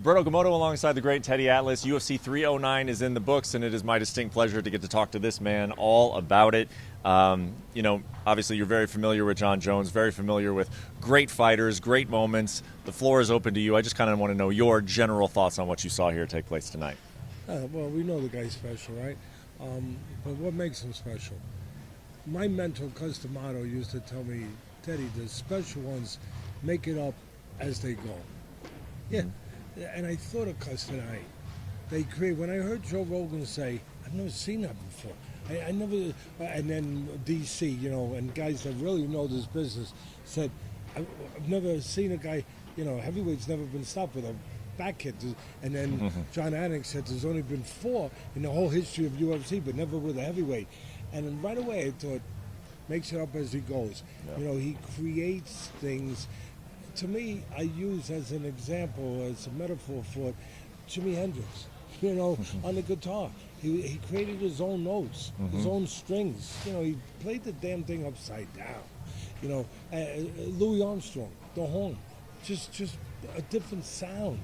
Brett Okamoto alongside the great Teddy Atlas. UFC 309 is in the books, and it is my distinct pleasure to get to talk to this man all about it. Obviously you're very familiar with Jon Jones, very familiar with great fighters, great moments. The floor is open to you. I just kind of want to know your general thoughts on what you saw here take place tonight. Well, we know the guy's special, right? But what makes him special? My mentor, custom motto, used to tell me, Teddy, the special ones make it up as they go. Yeah. And I thought of Cus tonight. They create. When I heard Joe Rogan say, "I've never seen that before," I never. And then DC, and guys that really know this business said, "I've never seen a guy. Heavyweight's never been stopped with a back hit." And then John Anik said, "There's only been 4 in the whole history of UFC, but never with a heavyweight." And then right away I thought, makes it up as he goes. Yeah. He creates things. To me, I use as an example, as a metaphor for Jimi Hendrix, on the guitar. He created his own notes, his own strings. He played the damn thing upside down. Louis Armstrong, the horn, just a different sound.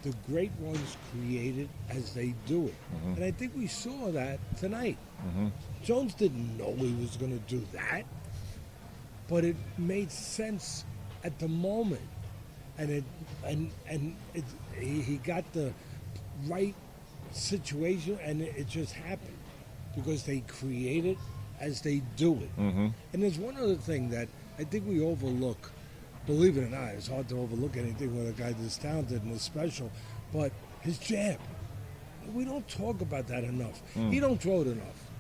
The great ones create it as they do it. And I think we saw that tonight. Jones didn't know he was going to do that, but it made sense at the moment, and he got the right situation, and it just happened because they create it as they do it. And there's one other thing that I think we overlook. Believe it or not, it's hard to overlook anything with a guy this talented and this special, but his jab. We don't talk about that enough. He don't throw it enough,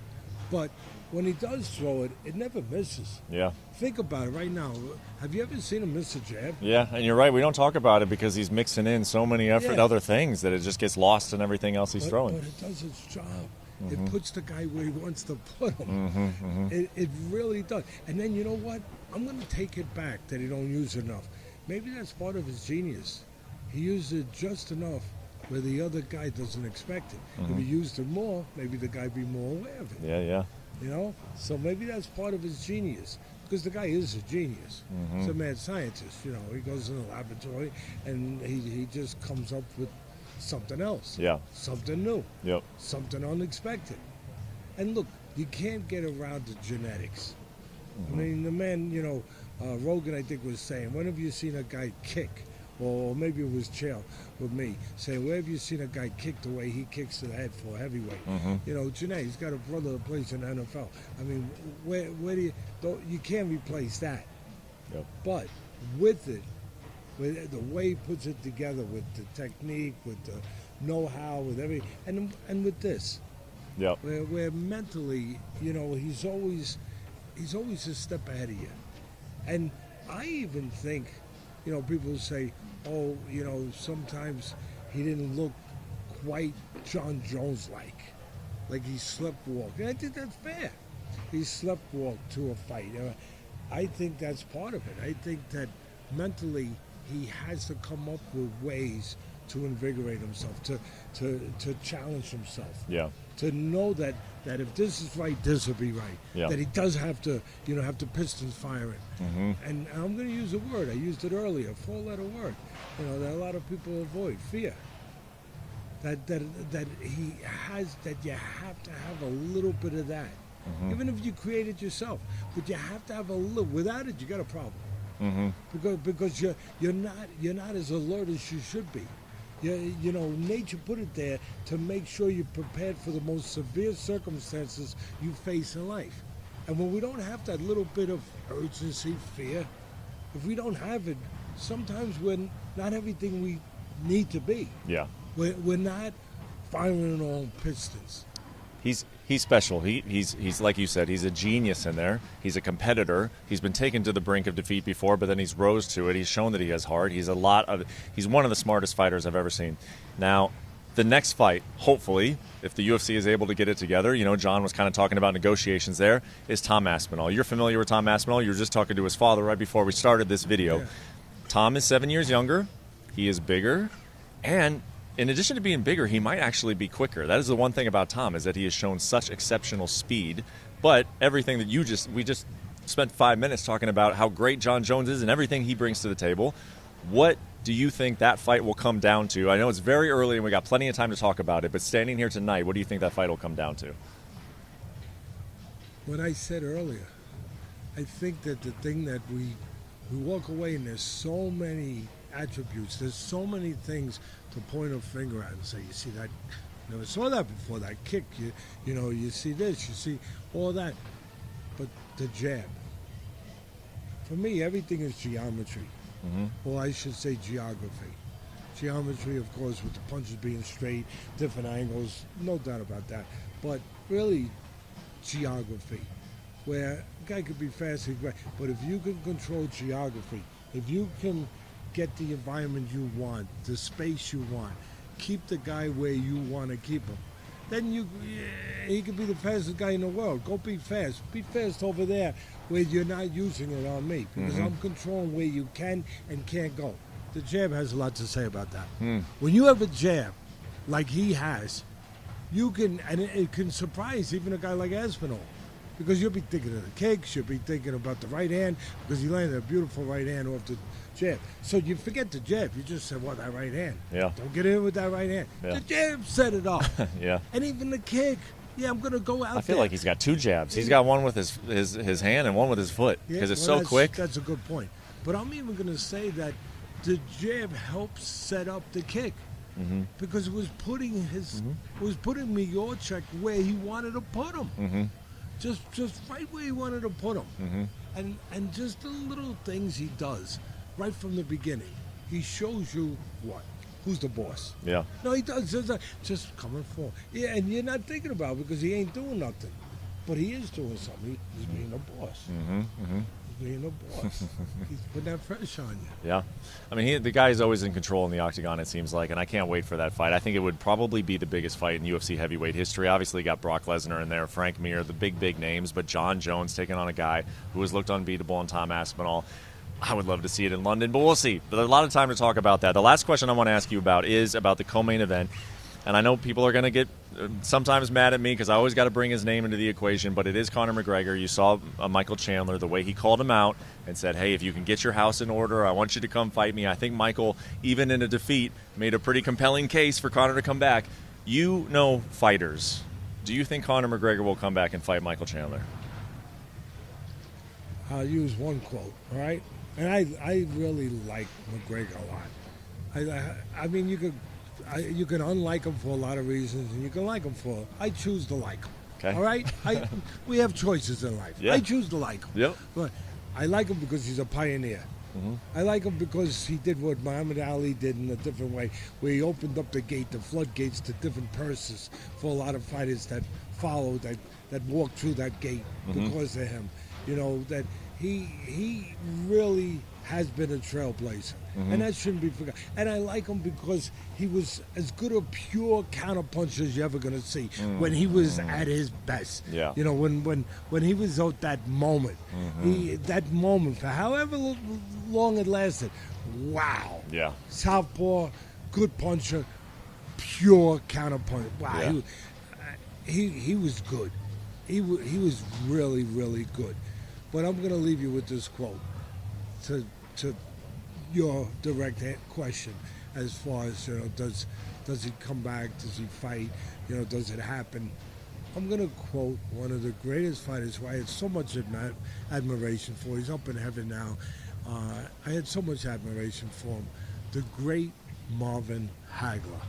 but when he does throw it, it never misses. Yeah. Think about it right now. Have you ever seen him miss a jab? Yeah, and you're right. We don't talk about it because he's mixing in so many other things that it just gets lost in everything else he's throwing. But it does its job. It puts the guy where he wants to put him. It really does. And then you know what? I'm going to take it back that he don't use it enough. Maybe that's part of his genius. He uses it just enough where the other guy doesn't expect it. If he used it more, maybe the guy be more aware of it. Yeah. So maybe that's part of his genius, because the guy is a genius. He's a mad scientist. He goes in the laboratory and he just comes up with something else. Yeah. Something new. Yep. Something unexpected. And look, you can't get around the genetics. I mean, the man, Rogan, I think, was saying, when have you seen a guy kick? Or maybe it was Chael with me, saying, where have you seen a guy kick the way he kicks to the head for a heavyweight? Janae, he's got a brother that plays in the NFL. I mean, where do you can't replace that. Yep. But with it, with the way he puts it together, with the technique, with the know-how, with everything, and with this, where mentally, he's always a step ahead of you. And I even think, people say, sometimes he didn't look quite Jon Jones-like he sleptwalked. And I think that's fair. He sleptwalked to a fight. I think that's part of it. I think that mentally he has to come up with ways to invigorate himself, to challenge himself. Yeah. To know that if this is right, this will be right. Yeah. That he does have to, have the pistons firing. And I'm going to use a word. I used it earlier, 4-letter word. That a lot of people avoid: fear. That he has. That you have to have a little bit of that, even if you create it yourself. But you have to have a little. Without it, you got a problem. Because you're not as alert as you should be. Nature put it there to make sure you're prepared for the most severe circumstances you face in life. And when we don't have that little bit of urgency, fear, if we don't have it, sometimes we're not everything we need to be. Yeah. We're not firing on all pistons. He's special. He's like you said, he's a genius in there. He's a competitor. He's been taken to the brink of defeat before, but then he's rose to it. He's shown that he has heart. He's one of the smartest fighters I've ever seen. Now, the next fight, hopefully, if the UFC is able to get it together, Jon was kind of talking about negotiations there, is Tom Aspinall. You're familiar with Tom Aspinall. You were just talking to his father right before we started this video. Yeah. Tom is 7 years younger. He is bigger, and in addition to being bigger, he might actually be quicker. That is the one thing about Tom, is that he has shown such exceptional speed. But everything that we just spent 5 minutes talking about how great Jon Jones is and everything he brings to the table. What do you think that fight will come down to? I know it's very early and we got plenty of time to talk about it, but standing here tonight, what do you think that fight will come down to? What I said earlier, I think that the thing that we walk away and there's so many attributes, there's so many things to point a finger at and say, you see that, never saw that before, that kick, you know, you see this, you see all that. But the jab, for me, everything is geometry. Or I should say geography. Geometry, of course, with the punches being straight, different angles, no doubt about that. But really, geography, where a guy could be fast, but if you can control geography, if you can get the environment you want, the space you want, keep the guy where you want to keep him, then he could be the fastest guy in the world. Go be fast. Be fast over there where you're not using it on me, because I'm controlling where you can and can't go. The jab has a lot to say about that. When you have a jab like he has, you can, and it can surprise even a guy like Aspinall, because you'll be thinking of the kicks, you'll be thinking about the right hand, because he landed a beautiful right hand off the jab. So you forget the jab. You just said, well, that right hand. Yeah. Don't get in with that right hand. Yeah. The jab set it off. Yeah. And even the kick. Yeah, I'm going to go out there. I feel like he's got two jabs. He's got one with his hand and one with his foot, because it's so quick. That's a good point. But I'm even going to say that the jab helps set up the kick, because it was putting Miocic where he wanted to put him. Just right where he wanted to put him. And just the little things he does right from the beginning. He shows you who's the boss. Yeah. No, he does. Just coming forward. Yeah, and you're not thinking about it because he ain't doing nothing. But he is doing something. He's being a boss. He's being a boss. He's putting that pressure on you. Yeah. I mean, the guy's always in control in the octagon, it seems like, and I can't wait for that fight. I think it would probably be the biggest fight in UFC heavyweight history. Obviously, you got Brock Lesnar in there, Frank Mir, the big names, but Jon Jones taking on a guy who has looked unbeatable on Tom Aspinall. I would love to see it in London, but we'll see. But there's a lot of time to talk about that. The last question I want to ask you about is about the co-main event. And I know people are going to get sometimes mad at me because I always got to bring his name into the equation, but it is Conor McGregor. You saw Michael Chandler, the way he called him out and said, hey, if you can get your house in order, I want you to come fight me. I think Michael, even in a defeat, made a pretty compelling case for Conor to come back. You know fighters. Do you think Conor McGregor will come back and fight Michael Chandler? I'll use one quote, all right? And I really like McGregor a lot. I mean, you can unlike him for a lot of reasons, and you can like him for. I choose to like him. Okay. All right. We have choices in life. Yeah. I choose to like him. Yep. But I like him because he's a pioneer. I like him because he did what Muhammad Ali did in a different way, where he opened up the floodgates to different purses for a lot of fighters that followed, that walked through that gate because of him. You know, that he really has been a trailblazer, and that shouldn't be forgotten. And I like him because he was as good a pure counterpuncher as you're ever going to see when he was at his best. Yeah. You know, when he was at that moment, that moment for however long it lasted. Wow. Yeah. Southpaw, good puncher, pure counterpuncher. Wow. Yeah. He was good. He was really, really good. But I'm going to leave you with this quote to your direct question, as far as, you know, does he come back? Does he fight? You know, does it happen? I'm going to quote one of the greatest fighters who I had so much admiration for. He's up in heaven now. I had so much admiration for him. The great Marvin Hagler.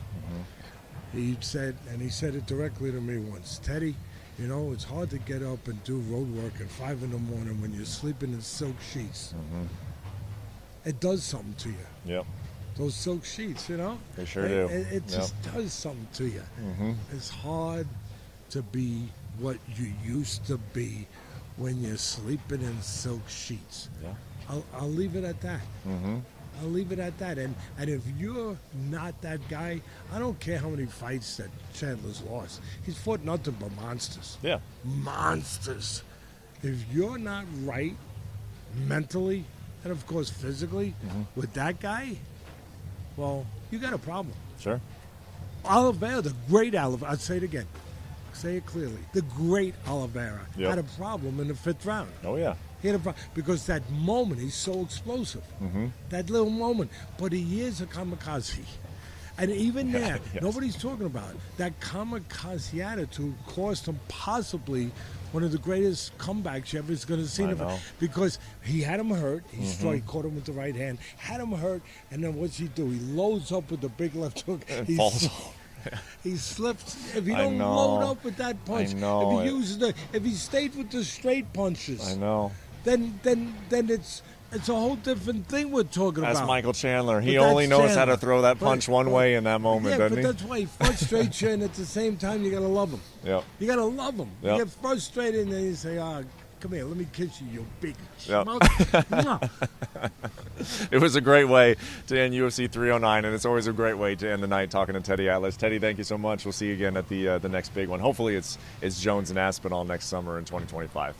He said it directly to me once, Teddy, you know, it's hard to get up and do road work at 5 in the morning when you're sleeping in silk sheets. It does something to you. Yep. Those silk sheets, you know? They sure do. It just does something to you. It's hard to be what you used to be when you're sleeping in silk sheets. Yeah. I'll leave it at that. I'll leave it at that. And if you're not that guy, I don't care how many fights that Chandler's lost. He's fought nothing but monsters. Yeah. Monsters. If you're not right mentally and, of course, physically with that guy, well, you got a problem. Sure. Oliveira, the great Oliveira, I'll say it again. Say it clearly. The great Oliveira had a problem in the 5th round. Oh, yeah. He had a problem because that moment, he's so explosive. That little moment. But he is a kamikaze. And even there, yes. Nobody's talking about it. That kamikaze attitude cost him possibly one of the greatest comebacks you ever is going to see. Because he had him hurt. He caught him with the right hand. Had him hurt. And then what's he do? He loads up with the big left hook. He slips. If he don't load up with that punch, if he stayed with the straight punches, then it's a whole different thing we're talking about. That's Michael Chandler. He only knows how to throw that punch one way in that moment, doesn't he? That's why he frustrates you, and at the same time, you got to love him. You got to love him. You get frustrated, and then you say, come here, let me kiss you, you big schmuck. It was a great way to end UFC 309, and it's always a great way to end the night talking to Teddy Atlas. Teddy, thank you so much. We'll see you again at the next big one. Hopefully it's Jones and Aspinall next summer in 2025.